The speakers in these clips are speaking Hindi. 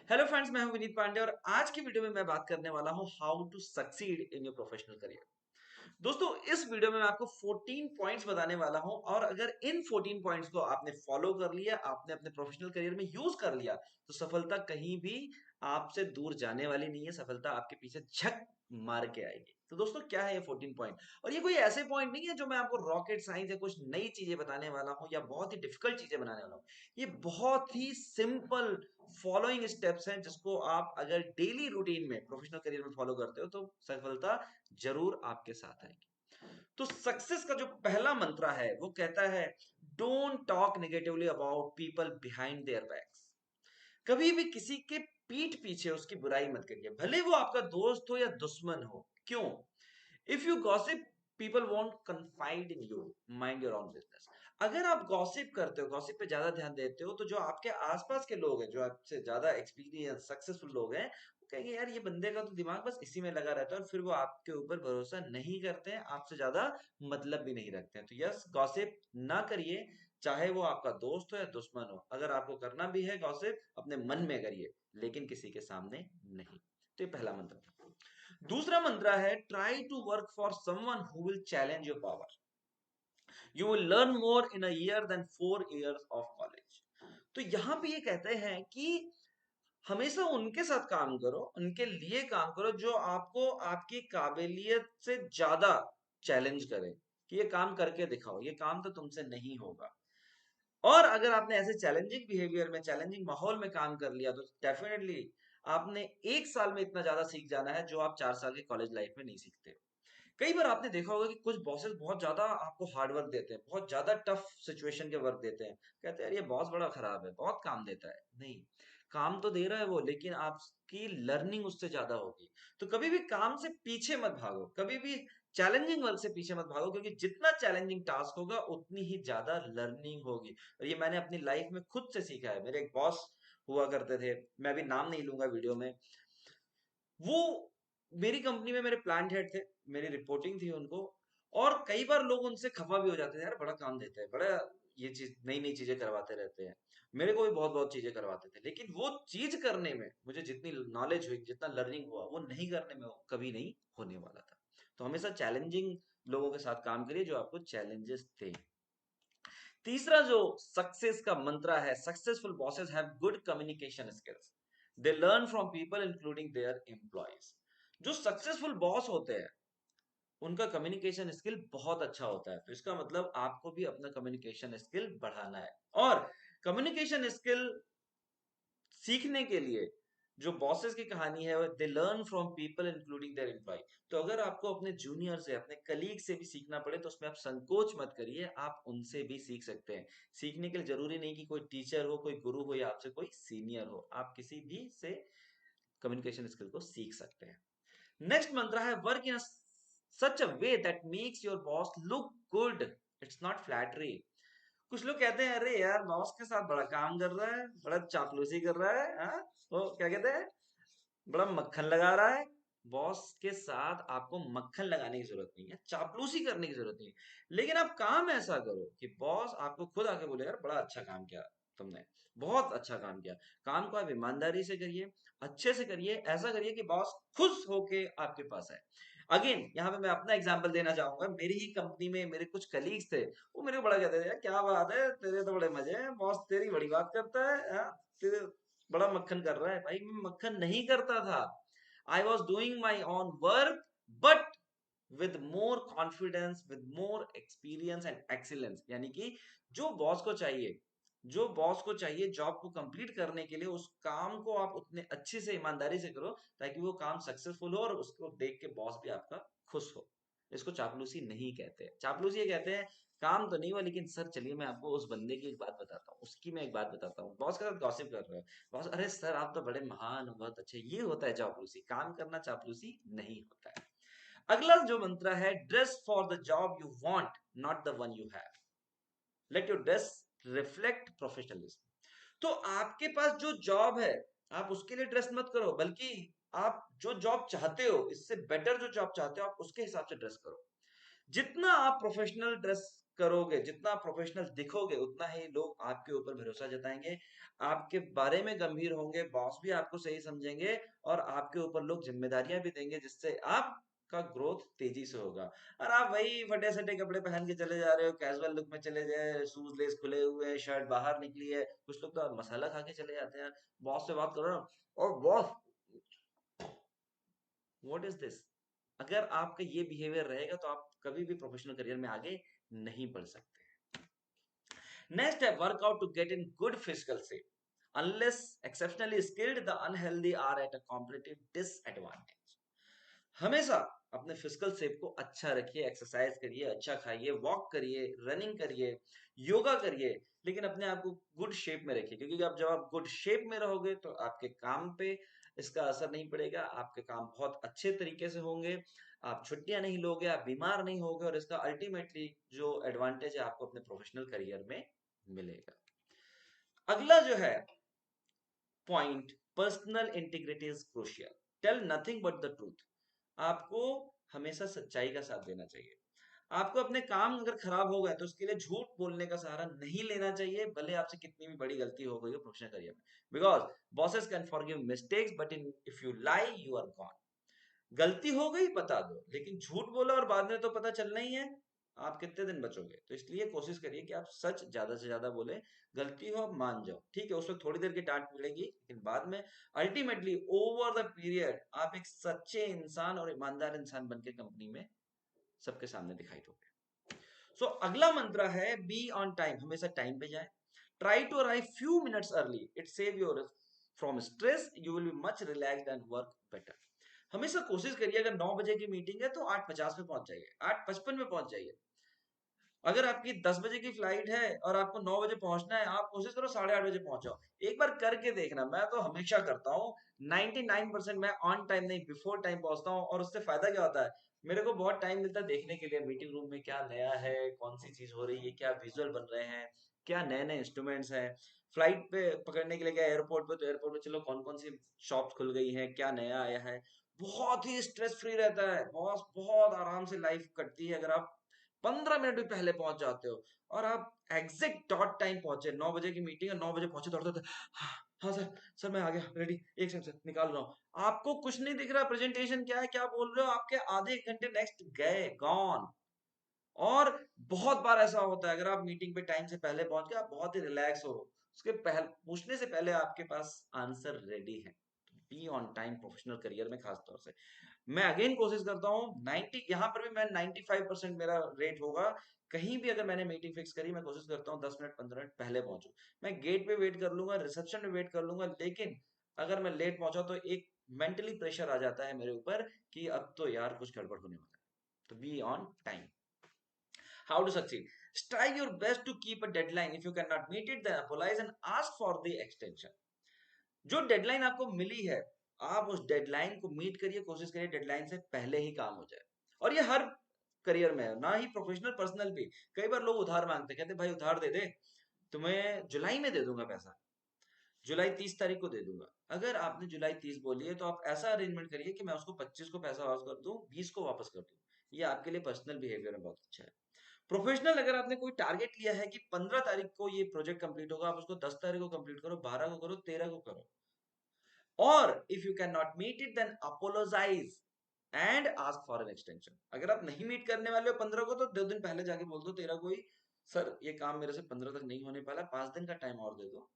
हेलो फ्रेंड्स, मैं हूं विनीत पांडे और आज की वीडियो में मैं बात करने वाला हूं how to succeed in your professional career. दोस्तों, इस वीडियो में मैं आपको 14 पॉइंट्स बताने वाला हूं और अगर इन 14 पॉइंट्स को आपने फॉलो कर लिया, आपने अपने प्रोफेशनल करियर में यूज कर लिया, तो सफलता कहीं भी आपसे दूर जाने वाली नहीं है। सफलता आपके पीछे झक मार के आएगी। तो दोस्तों, क्या है ये 14 पॉइंट? और ये कोई ऐसे पॉइंट नहीं है जो मैं आपको रॉकेट साइंस या कुछ नई चीजें बताने वाला हूं या बहुत ही डिफिकल्ट चीजें बनाने वाला हूं। ये बहुत ही सिंपल फॉलोइंग स्टेप्स हैं जिसको आप अगर डेली रूटीन में प्रोफेशनल करियर में फॉलो करते हो तो सफलता जरूर आपके साथ आएगी। तो सक्सेस का जो पहला मंत्र है वो कहता है, don't talk negatively about people behind their backs. कभी भी किसी के पीठ पीछे उसकी बुराई मत करिए, भले वो आपका दोस्त हो या दुश्मन हो। क्यों? If you gossip, people want confide in you, mind your own business. अगर आप गॉसिप करते हो, गॉसिप पे ज्यादा ध्यान देते हो, तो जो आपके आसपास के लोग हैं, जो आपसे ज्यादा एक्सपीरियंस सक्सेसफुल लोग हैं, वो कहेंगे यार ये बंदे का तो दिमाग बस इसी में लगा रहता है, और फिर वो आपके ऊपर भरोसा नहीं करते हैं, आपसे ज्यादा मतलब भी नहीं रखते हैं। तो यस, गॉसिप ना करिए, चाहे वो आपका दोस्त हो या दुश्मन हो। अगर आपको करना भी है गॉसिप, अपने मन में करिए, लेकिन किसी के सामने नहीं। तो ये पहला मंत्र। दूसरा मंत्र है, try to work for someone who will challenge your power. You will learn more in a year than 4 years of college. तो यहां पे ये कहते हैं कि हमेशा उनके साथ काम करो, उनके लिए काम करो जो आपको आपकी काबिलियत से ज्यादा चैलेंज करे कि ये काम करके दिखाओ, ये काम तो तुमसे नहीं होगा। और अगर आपने ऐसे चैलेंजिंग बिहेवियर में, चैलेंजिंग माहौल में काम कर लिया, तो डेफिनेटली आपने 1 साल में इतना ज्यादा सीख जाना है जो आप 4 साल की कॉलेज लाइफ में नहीं सीखते। कई बार आपने देखा होगा कि कुछ बॉसेस बहुत ज्यादा आपको हार्ड वर्क देते हैं, बहुत ज्यादा टफ सिचुएशन के वर्क देते हैं। कहते हैं यार ये बॉस बड़ा खराब है, बहुत काम देता है। नहीं, काम तो दे रहा है वो, लेकिन आपकी लर्निंग उससे ज्यादा होगी। तो कभी भी काम से पीछे मत भागो, कभी भी चैलेंजिंग वर्क से पीछे मत भागो, क्योंकि जितना चैलेंजिंग टास्क होगा उतनी ही ज्यादा लर्निंग होगी। और ये मैंने अपनी लाइफ में खुद से सीखा है। मेरे एक बॉस हुआ करते थे, मैं अभी नाम नहीं लूंगा वीडियो में। वो मेरी कंपनी में मेरे प्लांट हेड थे, मेरी रिपोर्टिंग थी उनको। और कई बार लोग उनसे खफा भी हो जाते थे, यार बड़ा काम देते हैं, बड़ा ये चीज, नई नई चीजें करवाते रहते हैं। मेरे को भी बहुत बहुत चीजें करवाते थे, लेकिन वो चीज करने में मुझे जितनी नॉलेज हुई, जितना लर्निंग हुआ, वो नहीं करने में वो कभी नहीं होने वाला था। तो हमेशा चैलेंजिंग लोगों के साथ काम करिए जो आपको चैलेंजेस दें। तीसरा जो सक्सेस का मंत्र है, successful bosses have good communication skills. They learn from people including their employees. जो सक्सेसफुल बॉस होते हैं उनका कम्युनिकेशन स्किल बहुत अच्छा होता है। तो इसका मतलब आपको भी अपना कम्युनिकेशन स्किल बढ़ाना है। और कम्युनिकेशन स्किल सीखने के लिए जो बॉसेस की कहानी है, they learn from people including their employ. तो अगर आपको अपने जूनियर से, अपने कलीग से भी सीखना पड़े, तो उसमें आप संकोच मत करिए, आप उनसे भी सीख सकते हैं। सीखने के लिए जरूरी नहीं कि कोई टीचर हो, कोई गुरु हो या आपसे कोई सीनियर हो, आप किसी भी से कम्युनिकेशन स्किल को सीख सकते हैं। नेक्स्ट मंत्र है, work in such a way that makes your boss look good, it's not flattery. कुछ लोग कहते हैं अरे यार बॉस के साथ बड़ा काम कर रहा है, बड़ा चापलूसी कर रहा है, हाँ? वो क्या कहते हैं, बड़ा मक्खन लगा रहा है। बॉस के साथ आपको मक्खन लगाने की जरूरत नहीं है, चापलूसी करने की जरूरत नहीं है, लेकिन आप काम ऐसा करो कि बॉस आपको खुद आके बोले यार बड़ा अच्छा काम किया तुमने, बहुत अच्छा काम किया। काम को आप ईमानदारी से करिए, अच्छे से करिए, ऐसा करिए कि बॉस खुश होके आपके पास आए। अगेन यहाँ पे मैं अपना एग्जांपल देना चाहूंगा। मेरी ही कंपनी में मेरे कुछ कलीग्स थे, वो मेरे को बड़ा कहते थे यार क्या बात है, तेरे तो बड़े मजे हैं, बॉस तेरी बड़ी बात करता है, हाँ? तेरे बड़ा मक्खन कर रहा है। भाई मैं मक्खन नहीं करता था, I was doing my own work, but with more confidence, with more experience and excellence. यानी कि जो बॉस को चाहिए, जो बॉस को चाहिए जॉब को कंप्लीट करने के लिए, उस काम को आप उतने अच्छे से ईमानदारी से करो ताकि वो काम सक्सेसफुल हो और उसको देख के बॉस भी आपका खुश हो। इसको चापलूसी नहीं कहते। चापलूसी ये कहते हैं काम तो नहीं हुआ, लेकिन सर चलिए मैं आपको उस बंदे की एक बात बताता हूँ, उसकी मैं एक बात बताता हूँ। बॉस के साथ गॉसिप कर रहे हो, बॉस अरे सर आप तो बड़े महान हो, बहुत अच्छे। ये होता है चापलूसी। काम करना चापलूसी नहीं होता है। अगला जो मंत्र है, dress for the job you want, not the one you have. Let your dress reflect professionalism. तो आपके पास जो जॉब है, आप उसके लिए ड्रेस मत करो, बल्कि आप जो जॉब चाहते हो, इससे बेटर जो जॉब चाहते हो, आप उसके हिसाब से ड्रेस करो। जितना आप प्रोफेशनल ड्रेस करोगे, जितना प्रोफेशनल दिखोगे, उतना ही लोग आपके ऊपर भरोसा जताएंगे, आपके बारे में गंभीर होंगे, बॉस भी आपको सही समझेंगे और आपके ऊपर लोग जिम्मेदारियां भी देंगे, जिससे आपका ग्रोथ तेजी से होगा। और आप वही फटे सटे कपड़े पहन के चले जा रहे हो, कैजुअल लुक में चले जाए, शूज लेस खुले हुए हैं, शर्ट बाहर निकली है, कुछ लोग तो मसाला खा के चले जाते हैं, बॉस से बात करो ना, और बॉस व्हाट इज दिस। अगर आपका ये बिहेवियर रहेगा तो आप कभी भी प्रोफेशनल करियर में आगे नहीं बढ़ सकते। नेक्स्ट है workout to get in good physical shape. Unless exceptionally skilled, the unhealthy are at a competitive disadvantage. हमेशा अपने फिजिकल शेप को अच्छा रखिए, एक्सरसाइज करिए, अच्छा खाइए, वॉक करिए, रनिंग करिए, योगा करिए, लेकिन अपने आप को गुड शेप में रखिए, क्योंकि जब आप गुड शेप में रहोगे तो आपके काम पे इसका असर नहीं पड़ेगा, आपके काम बहुत अच्छे तरीके से होंगे, आप छुट्टियां नहीं लोगे, आप बीमार नहीं होगे, और इसका अल्टीमेटली जो एडवांटेज है आपको अपने प्रोफेशनल करियर में मिलेगा। अगला जो है point, personal integrity is crucial. Tell nothing but the truth. आपको हमेशा सच्चाई का साथ देना चाहिए। आपको अपने काम अगर खराब हो गए तो उसके लिए झूठ बोलने का सहारा नहीं लेना चाहिए, भले आपसे कितनी भी बड़ी गलती हो गई हो प्रोफेशनल करियर में। Because bosses can forgive mistakes, but in if you lie you are gone. गलती हो गई बता दो, लेकिन झूठ बोला और बाद में तो पता चलना ही है, आप कितने दिन बचोगे। तो इसलिए कोशिश करिए कि आप सच ज्यादा से ज्यादा बोले, गलती हो आप मान जाओ, ठीक है, उस वक्त थोड़ी देर की डांट मिलेगी, लेकिन बाद में अल्टीमेटली ओवर द पीरियड आप एक सच्चे इंसान और ईमानदार इंसान बन के कंपनी में सबके सामने दिखाई दोगे। सो अगला मंत्र है बी ऑन टाइम। हमेशा टाइम पे जाए। Try to arrive few minutes early, it save your from stress, you will be much relaxed and work better. हमेशा कोशिश करिए, अगर 9 बजे की मीटिंग है तो 8:50 पे पहुंच जाइए, 8:55 में पहुंच जाइए। अगर आपकी 10 बजे की फ्लाइट है और आपको 9 बजे पहुंचना है, आप कोशिश करो 8:30 बजे पहुंचो। एक बार करके देखना, मैं तो हमेशा करता हूँ, 99% मैं ऑन टाइम नहीं बिफोर टाइम पहुंचता हूँ। और उससे फायदा क्या होता है, मेरे को बहुत टाइम मिलता है देखने के लिए मीटिंग रूम में क्या नया है, कौन सी चीज हो रही है, क्या विजुअल बन रहे हैं, क्या नए नए इंस्ट्रूमेंट्स हैं, फ्लाइट पे पकड़ने के लिए क्या, एयरपोर्ट पे, तो एयरपोर्ट पे चलो कौन कौन सी शॉप्स खुल गई हैं, क्या नया आया है। बहुत ही स्ट्रेस फ्री रहता है, बहुत बहुत आराम से लाइफ कटती है अगर आप 15 मिनट भी पहले पहुंच जाते हो। और आप एग्जैक्ट डॉट टाइम पहुंचे, 9 बजे की मीटिंग है, 9 बजे पहुंचे, दौड़ते दौड़ते, हाँ हाँ सर, सर मैं आ गया, रेडी, एक सेकंड सर निकाल रहा हूँ। आपको कुछ नहीं दिख रहा प्रेजेंटेशन क्या है, क्या बोल रहे हो, आपके आधे एक घंटे नेक्स्ट गए, गॉन। और बहुत बार ऐसा होता है, अगर आप मीटिंग पे टाइम से पहले पहुंच गए, आप बहुत ही रिलैक्स हो, उसके पहले पूछने से पहले आपके पास आंसर रेडी है। Be on time professional career में खास तौर से मैं अगेन कोशिश करता हूँ 90, यहाँ पर भी मैं 95% मेरा रेट होगा। कहीं भी अगर मैंने मीटिंग फिक्स करी, मैं कोशिश करता हूँ 10 मिनट 15 मिनट पहले पहुंचूं। मैं गेट पे वेट कर लूंगा, रिसेप्शन में वेट कर लूंगा, लेकिन अगर मैं लेट पहुंचा तो एक मेंटली प्रेशर आ जाता है मेरे ऊपर कि अब तो यार कुछ गड़बड़ होने वाला है। तो be on time. How to succeed, strive your best to keep a deadline. If you cannot meet it, then apologize and ask for the extension. जो डेडलाइन आपको मिली है, आप उस डेडलाइन को मीट करिए, कोशिश करिए डेडलाइन से पहले ही काम हो जाए। और ये हर करियर में है, ना ही प्रोफेशनल, पर्सनल भी। कई बार लोग उधार मांगते, कहते भाई उधार दे दे, तुम्हें जुलाई में दे दूंगा पैसा, जुलाई 30 तारीख को दे दूंगा। अगर आपने जुलाई 30 बोली है तो आप ऐसा अरेंजमेंट करिए कि मैं उसको 25 को पैसा वापस कर दूं, 20 को वापस कर दूं। ये आपके लिए पर्सनल बिहेवियर में बहुत अच्छा है। प्रोफेशनल, अगर आपने कोई टारगेट लिया है कि 15 तारीख को ये प्रोजेक्ट कंप्लीट होगा, आप उसको 10 तारीख को कंप्लीट करो, 12 को करो, 13 को करो। और if you can not meet it, then apologise and ask for an extension. अगर आप नहीं मीट करने वाले हो 15 को, तो 2 दिन पहले जाके बोल दो 13 को ही, सर ये काम मेरे से 15 तक नहीं होने पाला, 5 दिन का टाइम और दे दो।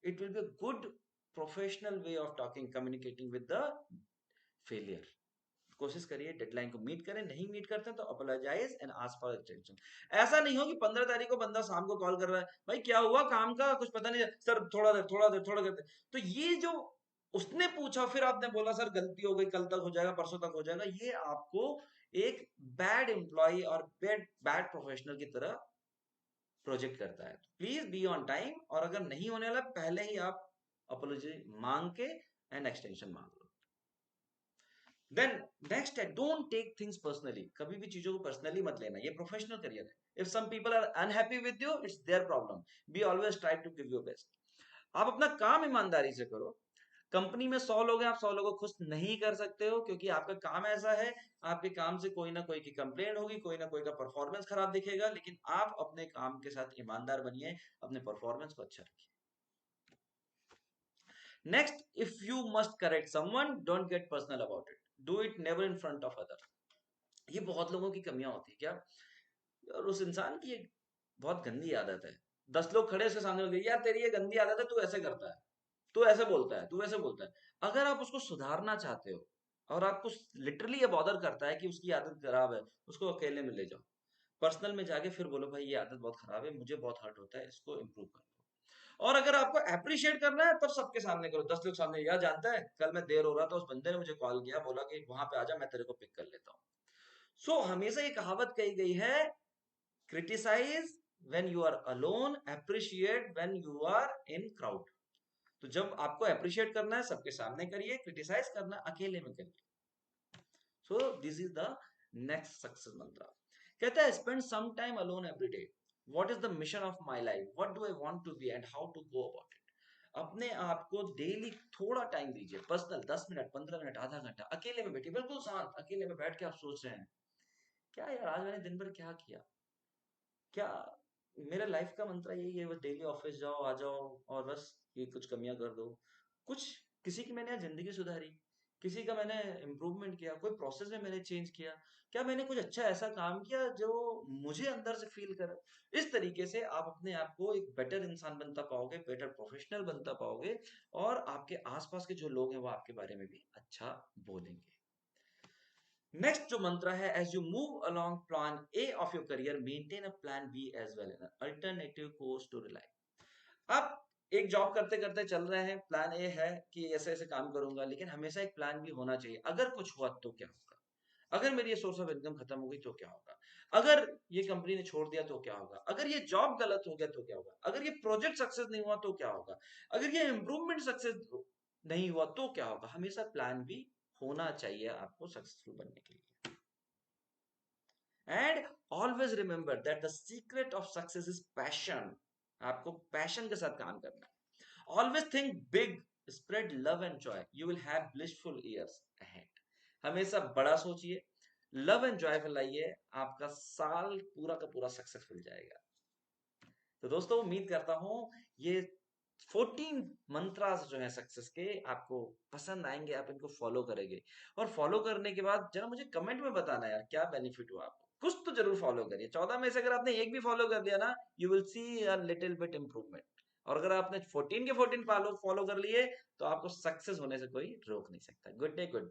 It will be good professional way of talking, communicating with the failure. कोशिश करिए डेडलाइन को मीट करें, नहीं मीट करते तो apologise and ask for extension. ऐसा नहीं हो कि 15 तारीख को बंदा शाम को कॉल कर रहा है, भाई क्या हुआ काम का, कुछ पता नहीं सर, थोड़ा देर थोड़ा देर थोड़ा देर। तो ये जो उसने पूछा फिर आपने बोला सर गलती हो गई, कल तक हो जाएगा, परसों तक हो जाएगा, ये आपको एक बैड एम्प्लॉय और बैड बैड प्रोफेशनल की तरह प्रोजेक्ट करता है। प्लीज बी ऑन टाइम, और अगर नहीं होने वाला पहले ही आप अपोलॉजी मांग के एंड एक्सटेंशन मांग लो। देन नेक्स्ट है डोंट टेक थिंग्स पर्सनली। कभी भी चीजों को पर्सनली मत लेना, ये प्रोफेशनल करियर है। If some people are unhappy with you, it's their problem, be always try to give your best. आप अपना काम ईमानदारी से करो, कंपनी में 100 लोग हैं, आप 100 लोगों को खुश नहीं कर सकते हो, क्योंकि आपका काम ऐसा है, आपके काम से कोई ना कोई की कंप्लेंट होगी, कोई ना कोई का परफॉर्मेंस खराब दिखेगा, लेकिन आप अपने काम के साथ ईमानदार बनिए, अपने परफॉर्मेंस को अच्छा रखिए। Next, if you must correct someone, don't get personal about it, do it never in front of other. ये बहुत लोगों की कमियां होती है क्या, और उस इंसान की एक बहुत गंदी आदत है, 10 लोग खड़े उसके सामने बोलते हैं, यार तेरी ये गंदी आदत है, तू ऐसे करता है, तू ऐसे बोलता है, तू ऐसे बोलता है। अगर आप उसको सुधारना चाहते हो और आपको लिटरली ये बॉदर करता है कि उसकी आदत खराब है, उसको अकेले में ले जाओ, पर्सनल में जाके फिर बोलो भाई ये आदत बहुत खराब है, मुझे बहुत हर्ट होता है, इसको इम्प्रूव कर दो। और अगर आपको अप्रिशिएट करना है तब सबके सामने करो, 10 लोग सामने। यार जानता है कल मैं देर हो रहा था, उस बंदे ने मुझे कॉल किया, बोला कि वहां पे आजा, मैं तेरे को पिक कर लेता हूँ। सो हमेशा ये कहावत कही गई है, criticise when you are alone, appreciate when you are in crowd. तो जब आपको अप्रिशिएट करना है सबके सामने करिए, क्रिटिसाइज करना अकेले में करिए। So this is the next success mantra. कहता है spend some time alone every day, what is the mission of my life, what do I want to be and how to go about it. अपने आप को डेली थोड़ा टाइम दीजिए, पर्सनल 10 मिनट, 15 मिनट, आधा घंटा, अकेले में बैठिए, बिल्कुल शांत, अकेले में बैठ के आप सोच रहे हैं क्या यार आज मैंने दिन भर क्या किया, क्या मेरा लाइफ का मंत्र यही है, बस डेली ऑफिस जाओ, आ जाओ, और बस ये कुछ कमियां कर दो, कुछ किसी की मैंने जिंदगी सुधारी, किसी का मैंने इम्प्रूवमेंट किया, कोई प्रोसेस में मैंने चेंज किया, क्या मैंने कुछ अच्छा ऐसा काम किया जो मुझे अंदर से फील करे। इस तरीके से आप अपने आप को एक बेटर इंसान बनता पाओगे, बेटर प्रोफेशनल बनता पाओगे, और आपके आसपास के जो लोग हैं वो आपके बारे में भी अच्छा बोलेंगे। नेक्स्ट जो मंत्र है, as you move along plan A of your career, maintain a plan B as well, an alternative course to rely. आप एक जॉब करते करते चल रहे हैं, प्लान ए है कि ऐसे ऐसे काम करूंगा, लेकिन हमेशा एक प्लान भी होना चाहिए, अगर कुछ हुआ तो क्या होगा, अगर मेरी ये सोर्स ऑफ इनकम खत्म हो गई तो क्या होगा, अगर ये कंपनी ने छोड़ दिया तो क्या होगा, अगर ये जॉब गलत हो गया तो क्या होगा, अगर ये प्रोजेक्ट सक्सेस नहीं हुआ तो क्या होगा, अगर ये इंप्रूवमेंट सक्सेस नहीं हुआ तो क्या होगा। हमेशा प्लान भी होना चाहिए आपको सक्सेसफुल बनने के लिए। And always remember that the secret of success is passion. आपको पैशन के साथ काम करना है। Always think big, spread love and Joy, you will have blissful years ahead. हमेशा बड़ा सोचिए, लव एंड जॉय फैलाइए, आपका साल पूरा का पूरा सक्सेसफुल जाएगा। तो दोस्तों उम्मीद करता हूं ये 14 मंत्रास जो है सक्सेस के आपको पसंद आएंगे, आप इनको फॉलो करेंगे, और फॉलो करने के बाद जरा मुझे कमेंट में बताना यार क्या बेनिफिट हुआ आपको, कुछ तो जरूर फॉलो करिए। 14 में से अगर आपने एक भी फॉलो कर लिया ना, you will see a little bit improvement. और अगर आपने 14 के 14 फॉलो कर लिए, तो आपको सक्सेस होने से कोई रोक नहीं सकता। Good day, good.